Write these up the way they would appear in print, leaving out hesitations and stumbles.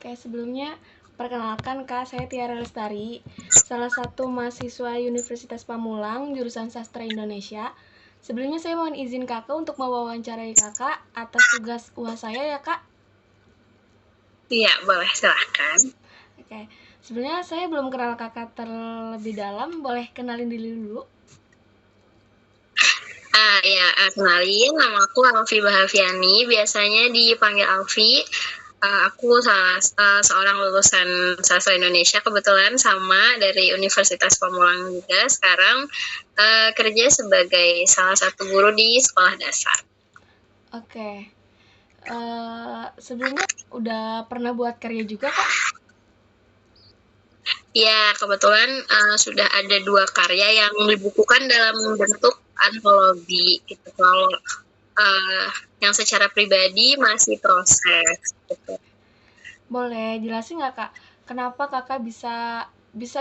Oke, sebelumnya perkenalkan Kak, saya Tiara Lestari, salah satu mahasiswa Universitas Pamulang, jurusan Sastra Indonesia. Sebelumnya saya mohon izin Kakak untuk mewawancarai Kakak atas tugas UAS saya ya Kak. Iya, boleh, silahkan. Oke, sebenarnya saya belum kenal Kakak terlebih dalam, boleh kenalin diri dulu? Kenalin, nama aku Alfi Bahaviani, biasanya dipanggil Alfi. Aku seorang lulusan sastra Indonesia kebetulan, sama dari Universitas Pamulang juga. Sekarang kerja sebagai salah satu guru di sekolah dasar. Oke, sebelumnya udah pernah buat karya juga Kak? Ya, kebetulan sudah ada 2 karya yang dibukukan dalam bentuk antologi gitu. Kalau yang secara pribadi masih proses gitu. Boleh jelasin nggak Kak, kenapa Kakak bisa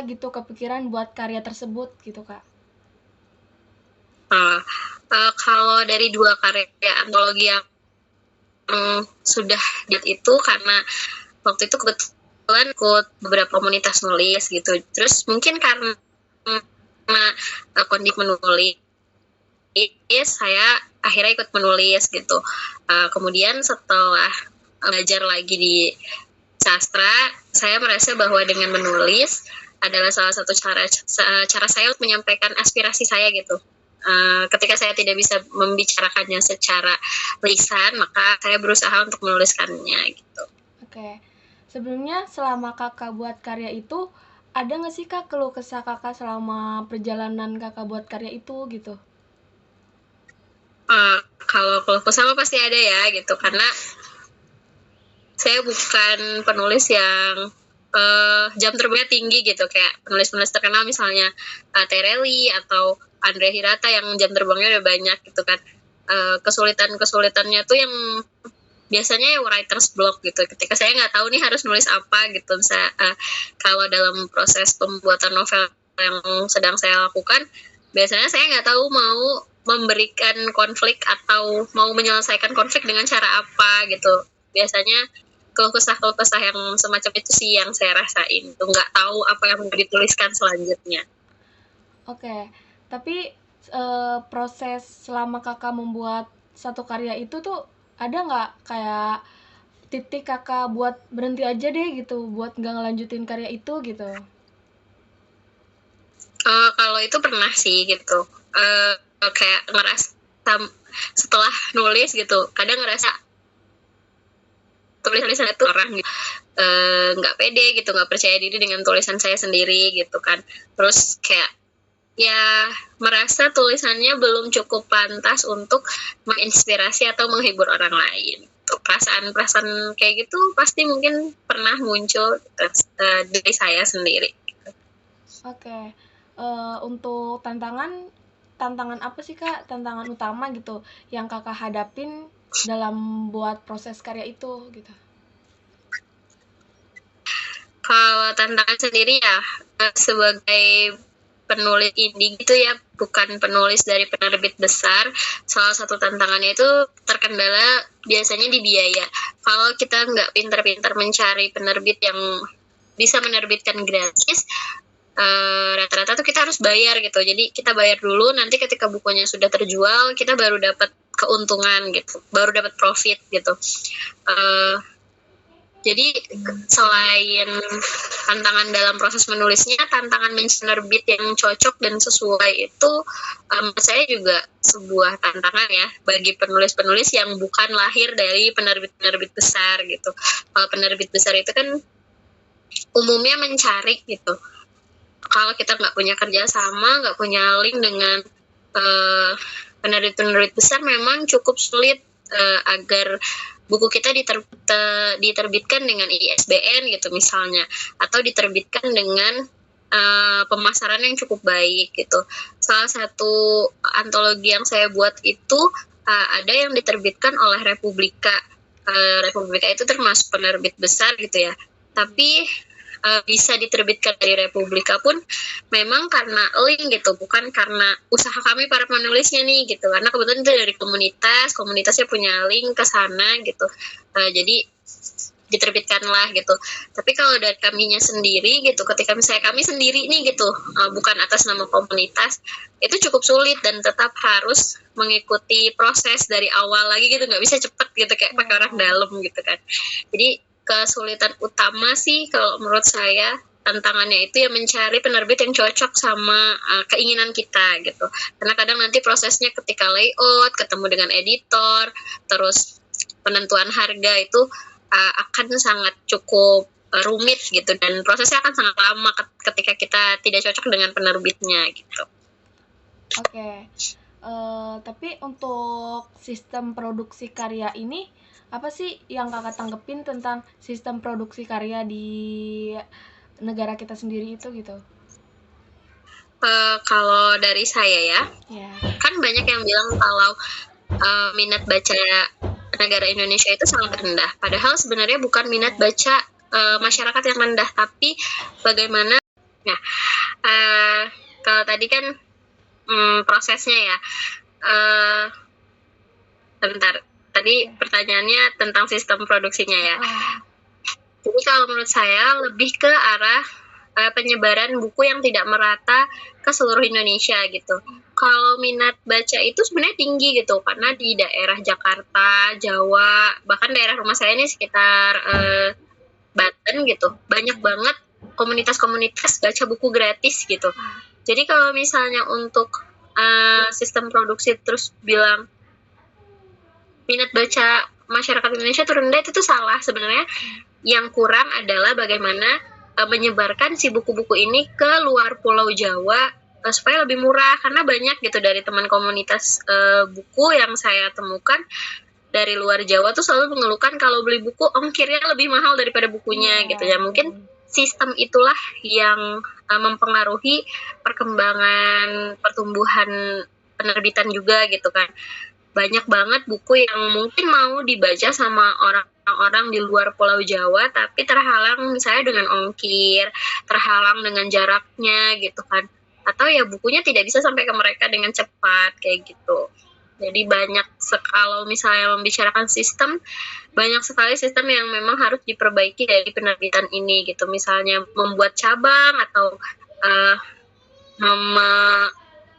gitu kepikiran buat karya tersebut gitu Kak? Kalau dari 2 karya antologi yang sudah itu karena waktu itu kebetulan ikut beberapa komunitas nulis gitu. Terus mungkin karena kondisi menulis, saya akhirnya ikut menulis gitu. Kemudian setelah belajar lagi di sastra, saya merasa bahwa dengan menulis adalah salah satu cara saya untuk menyampaikan aspirasi saya gitu. Ketika saya tidak bisa membicarakannya secara lisan, maka saya berusaha untuk menuliskannya gitu. Oke, sebelumnya selama Kakak buat karya itu, ada nggak sih Kak keluh kesah Kakak selama perjalanan Kakak buat karya itu gitu? Kalau sama pasti ada ya gitu, karena saya bukan penulis yang jam terbangnya tinggi gitu, kayak penulis-penulis terkenal misalnya Tereli atau Andre Hirata yang jam terbangnya udah banyak gitu kan. Kesulitannya tuh yang biasanya ya writer's block gitu, ketika saya nggak tahu nih harus nulis apa gitu. Kalau dalam proses pembuatan novel yang sedang saya lakukan, biasanya saya nggak tahu mau memberikan konflik atau mau menyelesaikan konflik dengan cara apa gitu. Biasanya keluh kesah yang semacam itu sih yang saya rasain, tuh nggak tahu apa yang mau dituliskan selanjutnya. Oke, tapi proses selama Kakak membuat satu karya itu tuh ada nggak kayak titik Kakak buat berhenti aja deh gitu, buat nggak ngelanjutin karya itu gitu? Kalau itu pernah sih gitu, kayak ngerasa setelah nulis gitu, kadang ngerasa tulisan itu orang gitu, nggak pede gitu, nggak percaya diri dengan tulisan saya sendiri gitu kan. Terus kayak ya merasa tulisannya belum cukup pantas untuk menginspirasi atau menghibur orang lain. Perasaan kayak gitu pasti mungkin pernah muncul dari saya sendiri. Oke, untuk tantangan apa sih Kak, tantangan utama gitu yang Kakak hadapin dalam buat proses karya itu gitu? Kalau tantangan sendiri ya, sebagai penulis indie gitu ya, bukan penulis dari penerbit besar, salah satu tantangannya itu terkendala biasanya di biaya. Kalau kita nggak pintar-pintar mencari penerbit yang bisa menerbitkan gratis, rata-rata tuh kita harus bayar gitu. Jadi kita bayar dulu, nanti ketika bukunya sudah terjual, kita baru dapat keuntungan gitu, baru dapat profit gitu. Jadi selain tantangan dalam proses menulisnya, tantangan menerbit yang cocok dan sesuai itu saya juga sebuah tantangan ya bagi penulis-penulis yang bukan lahir dari penerbit-penerbit besar gitu. Kalau penerbit besar itu kan umumnya mencari gitu. Kalau kita nggak punya kerjasama, nggak punya link dengan penerbit-penerbit besar, memang cukup sulit agar buku kita diterbitkan dengan ISBN gitu misalnya, atau diterbitkan dengan pemasaran yang cukup baik gitu. Salah satu antologi yang saya buat itu ada yang diterbitkan oleh Republika. Republika itu termasuk penerbit besar gitu ya, tapi bisa diterbitkan dari Republika pun memang karena link gitu, bukan karena usaha kami para penulisnya nih gitu, karena kebetulan itu dari komunitasnya punya link ke sana gitu. Jadi diterbitkan lah gitu. Tapi kalau dari kaminya sendiri gitu, ketika misalnya kami sendiri nih gitu, bukan atas nama komunitas, itu cukup sulit dan tetap harus mengikuti proses dari awal lagi gitu, nggak bisa cepet gitu kayak pakai orang dalam gitu kan. Jadi kesulitan utama sih kalau menurut saya, tantangannya itu ya mencari penerbit yang cocok sama keinginan kita gitu. Karena kadang nanti prosesnya ketika layout, ketemu dengan editor, terus penentuan harga itu akan sangat cukup rumit gitu, dan prosesnya akan sangat lama ketika kita tidak cocok dengan penerbitnya gitu. Oke. Tapi untuk sistem produksi karya ini, apa sih yang kakak tanggepin tentang sistem produksi karya di negara kita sendiri itu gitu? Kalau dari saya ya, kan banyak yang bilang kalau minat baca negara Indonesia itu sangat rendah. Padahal sebenarnya bukan minat baca masyarakat yang rendah, tapi bagaimana. Nah, kalau tadi kan prosesnya ya. Bentar. Tadi pertanyaannya tentang sistem produksinya ya. Jadi kalau menurut saya lebih ke arah penyebaran buku yang tidak merata ke seluruh Indonesia gitu. Kalau minat baca itu sebenarnya tinggi gitu, karena di daerah Jakarta, Jawa, bahkan daerah rumah saya ini sekitar Banten gitu, banyak banget komunitas-komunitas baca buku gratis gitu. Jadi kalau misalnya untuk sistem produksi terus bilang minat baca masyarakat Indonesia itu rendah, itu tuh salah sebenarnya. Yang kurang adalah bagaimana menyebarkan si buku-buku ini ke luar Pulau Jawa supaya lebih murah, karena banyak gitu dari teman komunitas buku yang saya temukan dari luar Jawa tuh selalu mengeluhkan kalau beli buku ongkirnya lebih mahal daripada bukunya gitu ya. Mungkin sistem itulah yang mempengaruhi perkembangan pertumbuhan penerbitan juga gitu kan. Banyak banget buku yang mungkin mau dibaca sama orang-orang di luar Pulau Jawa, tapi terhalang misalnya dengan ongkir, terhalang dengan jaraknya gitu kan, atau ya bukunya tidak bisa sampai ke mereka dengan cepat kayak gitu. Jadi kalau misalnya membicarakan sistem, banyak sekali sistem yang memang harus diperbaiki dari penerbitan ini gitu. Misalnya membuat cabang atau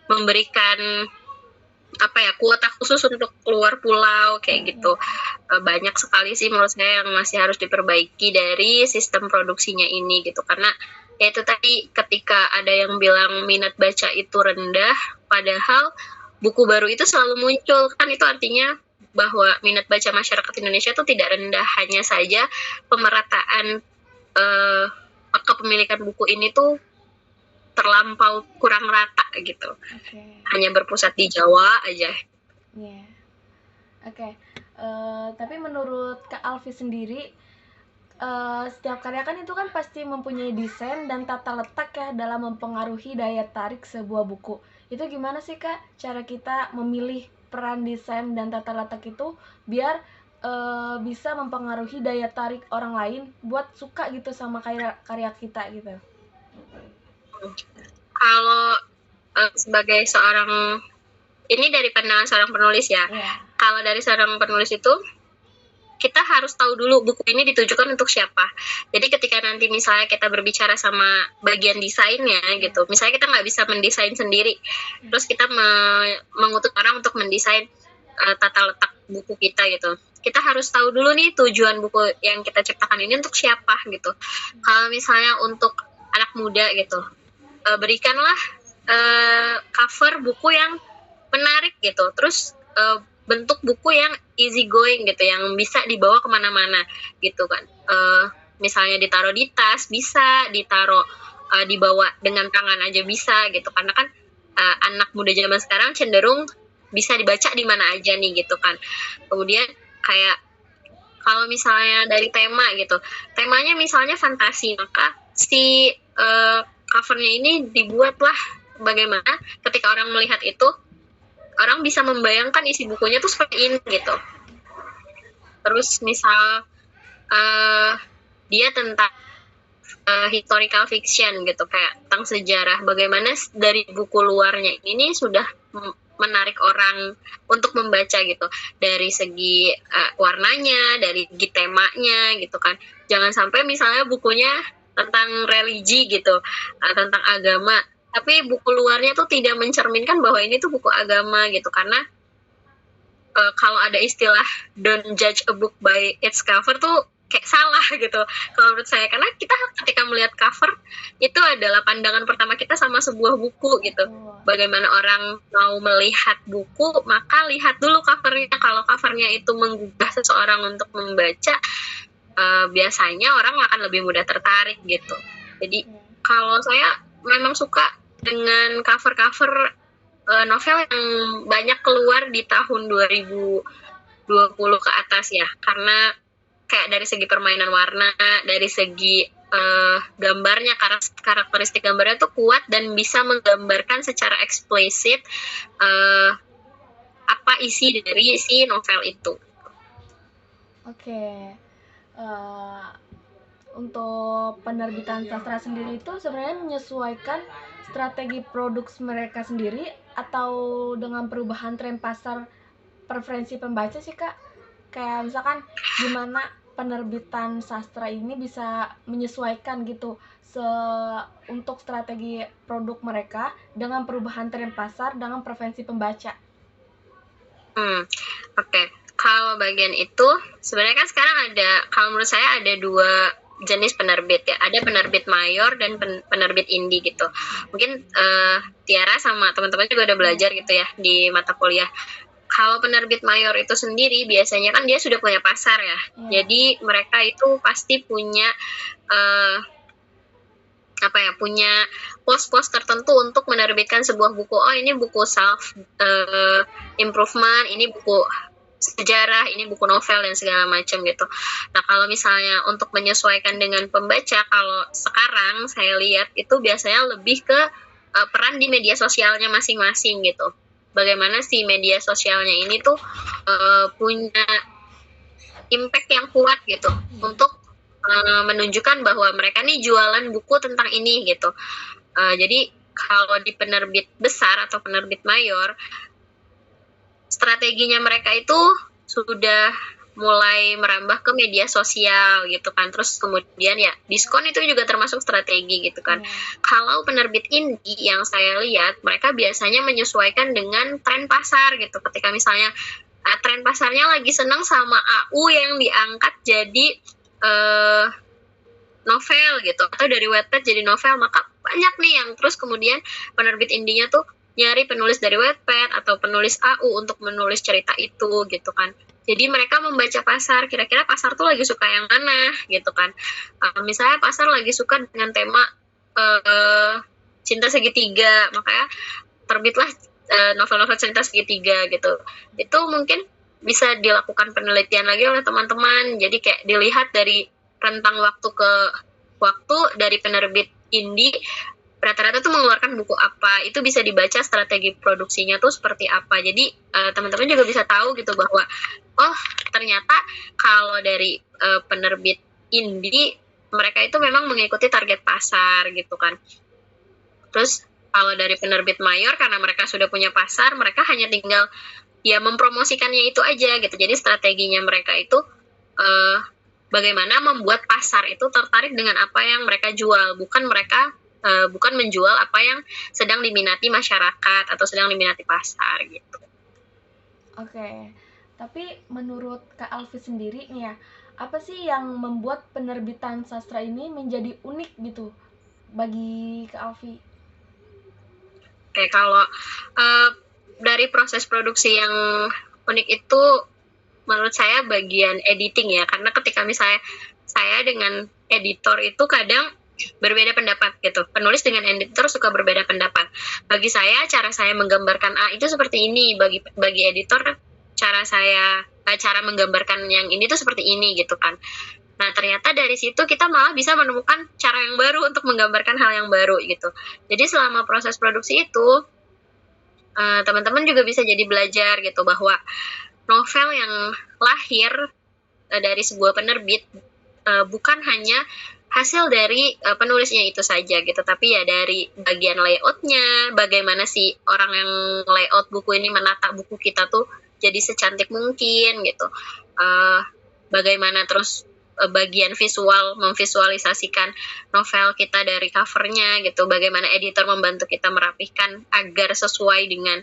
memberikan kuota khusus untuk keluar pulau kayak gitu. Banyak sekali sih menurut saya yang masih harus diperbaiki dari sistem produksinya ini gitu, karena ya itu tadi, ketika ada yang bilang minat baca itu rendah padahal buku baru itu selalu muncul, kan itu artinya bahwa minat baca masyarakat Indonesia itu tidak rendah, hanya saja pemerataan kepemilikan buku ini tuh terlampau kurang rata gitu. Hanya berpusat di Jawa aja. Tapi menurut Kak Alfi sendiri, setiap karya kan itu kan pasti mempunyai desain dan tata letak ya dalam mempengaruhi daya tarik sebuah buku. Itu gimana sih Kak cara kita memilih peran desain dan tata letak itu biar bisa mempengaruhi daya tarik orang lain buat suka gitu sama karya kita gitu? Kalau sebagai seorang, ini dari pandangan seorang penulis ya. Kalau dari seorang penulis itu kita harus tahu dulu buku ini ditujukan untuk siapa. Jadi ketika nanti misalnya kita berbicara sama bagian desainnya gitu, misalnya kita nggak bisa mendesain sendiri, terus kita mengutuk orang untuk mendesain tata letak buku kita gitu. Kita harus tahu dulu nih tujuan buku yang kita ciptakan ini untuk siapa gitu. Kalau misalnya untuk anak muda gitu, berikanlah cover buku yang menarik gitu, terus bentuk buku yang easy going gitu, yang bisa dibawa kemana-mana gitu kan. Misalnya ditaruh di tas bisa, ditaruh dibawa dengan tangan aja bisa gitu, karena kan anak muda zaman sekarang cenderung bisa dibaca di mana aja nih gitu kan. Kemudian kayak kalau misalnya dari tema gitu, temanya misalnya fantasi, maka si covernya ini dibuatlah bagaimana ketika orang melihat itu, orang bisa membayangkan isi bukunya tuh seperti ini gitu. Terus misal dia tentang historical fiction gitu, kayak tentang sejarah, bagaimana dari buku luarnya ini sudah menarik orang untuk membaca gitu, dari segi warnanya, dari segi temanya gitu kan. Jangan sampai misalnya bukunya tentang religi gitu, tentang agama, tapi buku luarnya tuh tidak mencerminkan bahwa ini tuh buku agama gitu. Karena kalau ada istilah don't judge a book by its cover tuh kayak salah gitu kalau menurut saya, karena kita ketika melihat cover itu adalah pandangan pertama kita sama sebuah buku gitu. Bagaimana orang mau melihat buku, maka lihat dulu covernya. Kalau covernya itu menggugah seseorang untuk membaca, biasanya orang akan lebih mudah tertarik gitu. Jadi kalau saya memang suka dengan cover-cover novel yang banyak keluar di tahun 2020 ke atas ya, karena kayak dari segi permainan warna, dari segi gambarnya, karakteristik gambarnya tuh kuat dan bisa menggambarkan secara eksplisit apa isi dari si novel itu. Oke. Untuk penerbitan sastra sendiri itu sebenarnya menyesuaikan strategi produksi mereka sendiri atau dengan perubahan tren pasar preferensi pembaca sih Kak? Kayak misalkan gimana penerbitan sastra ini bisa menyesuaikan gitu untuk strategi produk mereka dengan perubahan tren pasar dengan preferensi pembaca. Oke. Kalau bagian itu sebenarnya kan sekarang ada, kalau menurut saya ada dua jenis penerbit ya, ada penerbit mayor dan penerbit indie gitu. Mungkin Tiara sama teman-teman juga udah belajar gitu ya di mata kuliah. Kalau penerbit mayor itu sendiri biasanya kan dia sudah punya pasar ya. Jadi mereka itu pasti punya punya pos-pos tertentu untuk menerbitkan sebuah buku. Oh, ini buku self improvement, ini buku sejarah, ini buku novel dan segala macam gitu. Nah, kalau misalnya untuk menyesuaikan dengan pembaca, kalau sekarang saya lihat itu biasanya lebih ke peran di media sosialnya masing-masing gitu. Bagaimana si media sosialnya ini tuh punya impact yang kuat gitu untuk menunjukkan bahwa mereka nih jualan buku tentang ini gitu. Jadi kalau di penerbit besar atau penerbit mayor, strateginya mereka itu sudah mulai merambah ke media sosial gitu kan. Terus kemudian ya diskon itu juga termasuk strategi gitu kan. Kalau penerbit indie yang saya lihat, mereka biasanya menyesuaikan dengan tren pasar gitu. Ketika misalnya tren pasarnya lagi seneng sama AU yang diangkat jadi novel gitu, atau dari Wattpad jadi novel, maka banyak nih yang terus kemudian penerbit indinya tuh nyari penulis dari Wattpad atau penulis AU untuk menulis cerita itu gitu kan. Jadi mereka membaca pasar, kira-kira pasar tuh lagi suka yang mana gitu kan. Misalnya pasar lagi suka dengan tema cinta segitiga, makanya terbitlah novel-novel cinta segitiga gitu. Itu mungkin bisa dilakukan penelitian lagi oleh teman-teman. Jadi kayak dilihat dari rentang waktu ke waktu dari penerbit indie rata-rata tuh mengeluarkan buku apa, itu bisa dibaca strategi produksinya tuh seperti apa. Jadi teman-teman juga bisa tahu gitu bahwa oh ternyata kalau dari penerbit indie mereka itu memang mengikuti target pasar gitu kan. Terus kalau dari penerbit mayor, karena mereka sudah punya pasar, mereka hanya tinggal ya mempromosikannya itu aja gitu. Jadi strateginya mereka itu bagaimana membuat pasar itu tertarik dengan apa yang mereka jual, bukan menjual apa yang sedang diminati masyarakat atau sedang diminati pasar gitu. Oke, tapi menurut Kak Alfi sendiri nih ya, apa sih yang membuat penerbitan sastra ini menjadi unik gitu bagi Kak Alfi? Oke, kalau dari proses produksi yang unik itu menurut saya bagian editing ya, karena ketika misalnya saya dengan editor itu kadang berbeda pendapat gitu. Penulis dengan editor suka berbeda pendapat. Bagi saya cara saya menggambarkan A itu seperti ini, bagi editor cara menggambarkan yang ini tuh seperti ini gitu kan. Nah, ternyata dari situ kita malah bisa menemukan cara yang baru untuk menggambarkan hal yang baru gitu. Jadi selama proses produksi itu teman-teman juga bisa jadi belajar gitu bahwa novel yang lahir dari sebuah penerbit bukan hanya hasil dari penulisnya itu saja gitu, tapi ya dari bagian layoutnya, bagaimana sih orang yang layout buku ini menata buku kita tuh jadi secantik mungkin gitu, bagaimana terus bagian visual memvisualisasikan novel kita dari covernya gitu, bagaimana editor membantu kita merapihkan agar sesuai dengan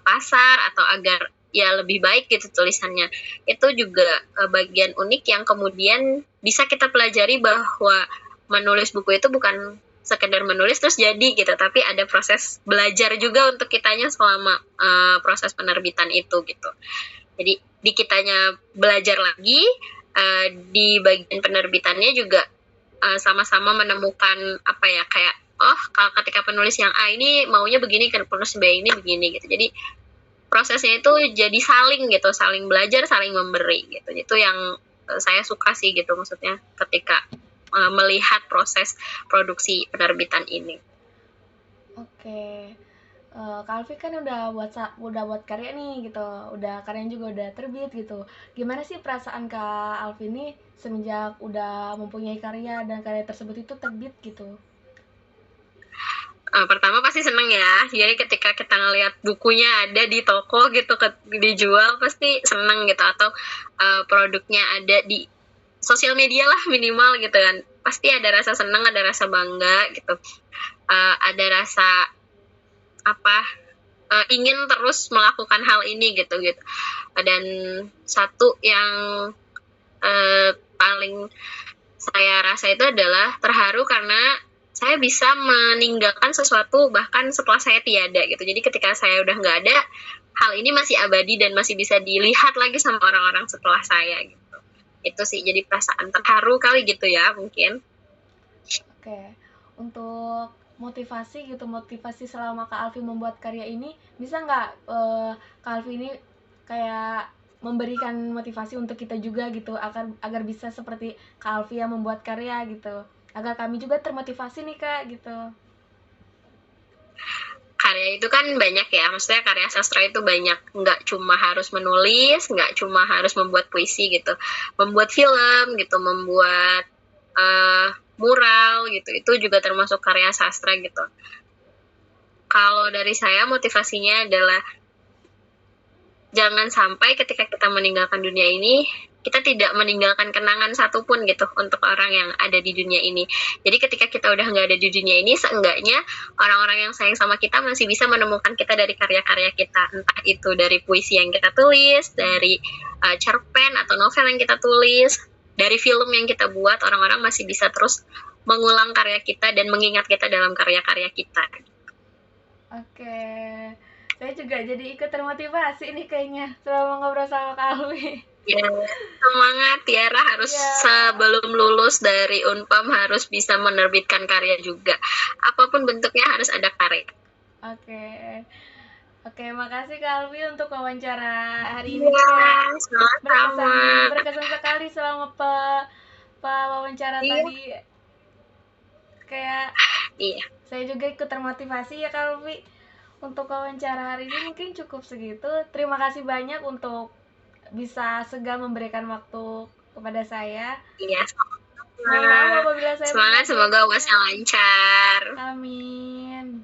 pasar atau agar ya lebih baik gitu tulisannya. Itu juga bagian unik yang kemudian bisa kita pelajari bahwa menulis buku itu bukan sekedar menulis terus jadi gitu, tapi ada proses belajar juga untuk kitanya selama proses penerbitan itu gitu. Jadi di kitanya belajar lagi, di bagian penerbitannya juga sama-sama menemukan apa ya, kayak kalau ketika penulis yang A ini maunya begini, kan penulis B ini begini gitu. Jadi prosesnya itu jadi saling gitu, saling belajar, saling memberi gitu. Itu yang saya suka sih gitu, maksudnya ketika melihat proses produksi penerbitan ini. Oke. Kak Alfi kan udah buat karya nih gitu, udah karyanya juga udah terbit gitu. Gimana sih perasaan Kak Alfi ini semenjak udah mempunyai karya dan karya tersebut itu terbit gitu? Pertama pasti seneng ya, jadi ketika kita ngelihat bukunya ada di toko gitu, dijual pasti seneng gitu, atau produknya ada di sosial media lah minimal gitu kan, pasti ada rasa seneng, ada rasa bangga gitu, ada rasa ingin terus melakukan hal ini gitu. Dan satu yang paling saya rasa itu adalah terharu karena saya bisa meninggalkan sesuatu bahkan setelah saya tiada gitu. Jadi ketika saya udah nggak ada, hal ini masih abadi dan masih bisa dilihat lagi sama orang-orang setelah saya gitu. Itu sih jadi perasaan terharu kali gitu ya mungkin. Oke, untuk motivasi selama Kak Alfi membuat karya ini, bisa nggak Kak Alfi ini kayak memberikan motivasi untuk kita juga gitu, agar bisa seperti Kak Alfi yang membuat karya gitu, agar kami juga termotivasi nih Kak gitu. Karya itu kan banyak ya, maksudnya karya sastra itu banyak, nggak cuma harus menulis, nggak cuma harus membuat puisi gitu, membuat film gitu, membuat mural gitu, itu juga termasuk karya sastra gitu. Kalau dari saya motivasinya adalah jangan sampai ketika kita meninggalkan dunia ini, kita tidak meninggalkan kenangan satupun gitu untuk orang yang ada di dunia ini. Jadi ketika kita udah nggak ada di dunia ini, seenggaknya orang-orang yang sayang sama kita masih bisa menemukan kita dari karya-karya kita. Entah itu dari puisi yang kita tulis, dari cerpen atau novel yang kita tulis, dari film yang kita buat, orang-orang masih bisa terus mengulang karya kita dan mengingat kita dalam karya-karya kita. Oke, saya juga jadi ikut termotivasi nih kayaknya selama ngobrol sama Kak Alwi. Ya, semangat Tiara, harus sebelum lulus dari Unpam harus bisa menerbitkan karya juga. Apapun bentuknya harus ada karya. Oke, makasih Kak Alwi untuk wawancara hari ini. Ya, sama-sama. Berkesan sekali selama wawancara tadi. Kayak saya juga ikut termotivasi ya Kak Alwi. Untuk wawancara hari ini mungkin cukup segitu. Terima kasih banyak untuk bisa segan memberikan waktu kepada saya. Iya, semangat, semoga UASnya lancar. Amin.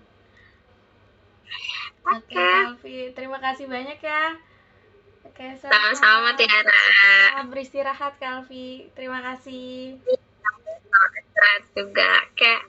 Oke, Alfi, terima kasih banyak ya. Oke, sama-sama Tiara. Selamat beristirahat Kak Alfi. Terima kasih. Istirahat juga. Kayak